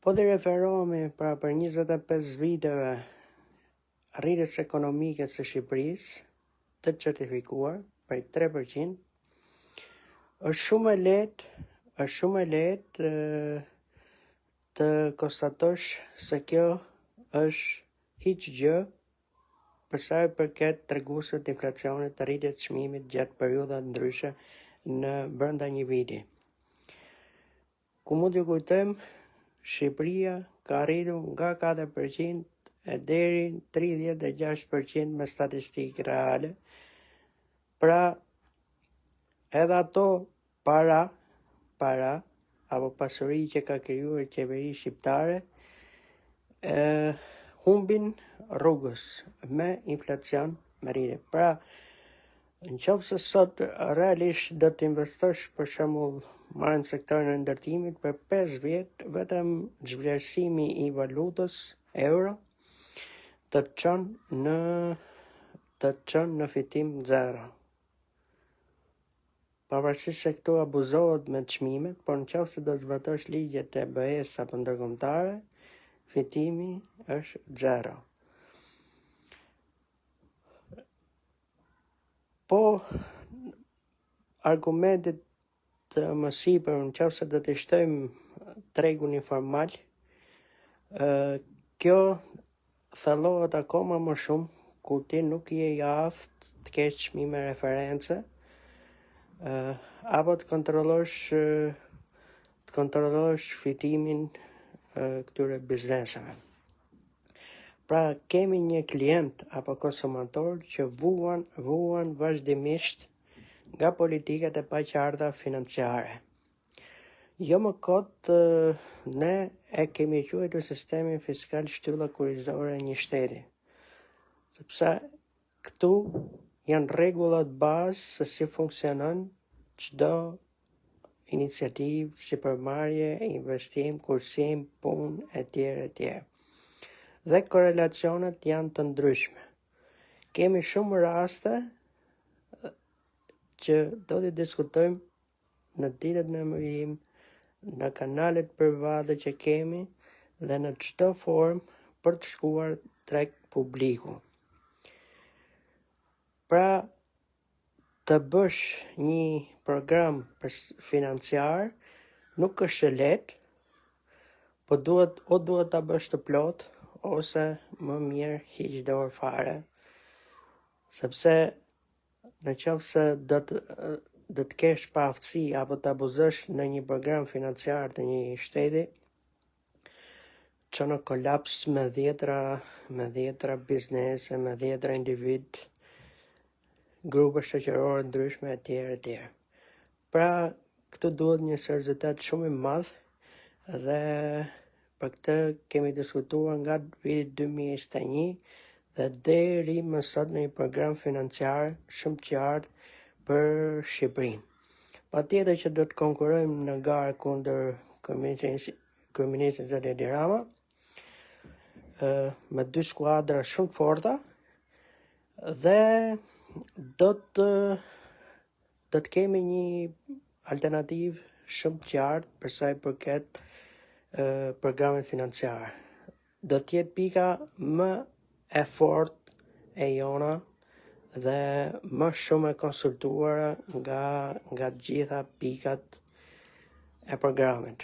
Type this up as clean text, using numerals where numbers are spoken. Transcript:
Po dhe referohemi për 25 viteve arritjes ekonomike së Shqipërisë të certifikuar për 3%, është shumë e lehtë të konstatosh se kjo është hiç gjë për sa i përket treguesve të inflacionit të rritjes së çmimit gjatë periudha ndryshe në brenda një viti. Ku mund t'ju kujtojmë, Shqipëria ka arritur nga 4% e deri 36% me statistikë reale. Pra, edhe ato para apo pasuri që ka krijuar qeveri shqiptare humbin rrugës me inflacion me rritje. Pra, nëse sot realisht do të investosh, për shembull, marrim sektorin e ndërtimit, për 5 vjet vetëm zhvlerësimi i valutës euro të çon në fitim zero. Pavarësisht se këtu abuzohet me çmimet, por nëse do zbatosh ligjet e BE-s apo ndërkombëtare, fitimi është zero. Po, argumentet të më sipër, nëse do të shtojmë tregun informal, kjo thellohet akoma më shumë kur ti nuk je i aftë të kesh çmime reference, apo të kontrollosh fitimin këtyre bizneseve. Pra, kemi një klient apo konsumator që vuan vazhdimisht nga politikat e paqarta financiare. Jo më kot ne e kemi quajtur sistemin fiskal shtylla kurrizore e një shteti, sepse këtu janë rregullat bazë se si funksionon çdo iniciativë, sipërmarrje, investim, kursim, punë etj. Dhe korelacionet janë të ndryshme. Kemi shumë raste që do t'i diskutojmë në ditët në vijim, në kanalet private që kemi dhe në çdo formë për të shkuar tek publiku. Pra, të bësh një program financiar nuk është e lehtë, po duhet ta bësh të plot ose më mirë hiq dorë fare, sepse nëse do të kesh pa aftësi apo të abuzosh në një program financiar të një shteti, çon në kolaps me dhjetra biznese, me dhjetra individ, grupe shoqërore ndryshme etj. Pra, këtu duhet një seriozitet shumë i madh dhe për këtë kemi diskutuar nga viti 2021 dhe deri më sot në një program financiar shumë të qartë për Shqipërinë. Patjetër që do të konkurrojmë në garë kundër kryeministit Zoti Edi Rama, me 2 skuadra shumë të forta dhe do të kemi një alternativë shumë të qartë për sa i përket programit financiar. Do të jetë pika më e fortë e jona dhe më shumë e konsultuara nga të gjitha pikat e programit.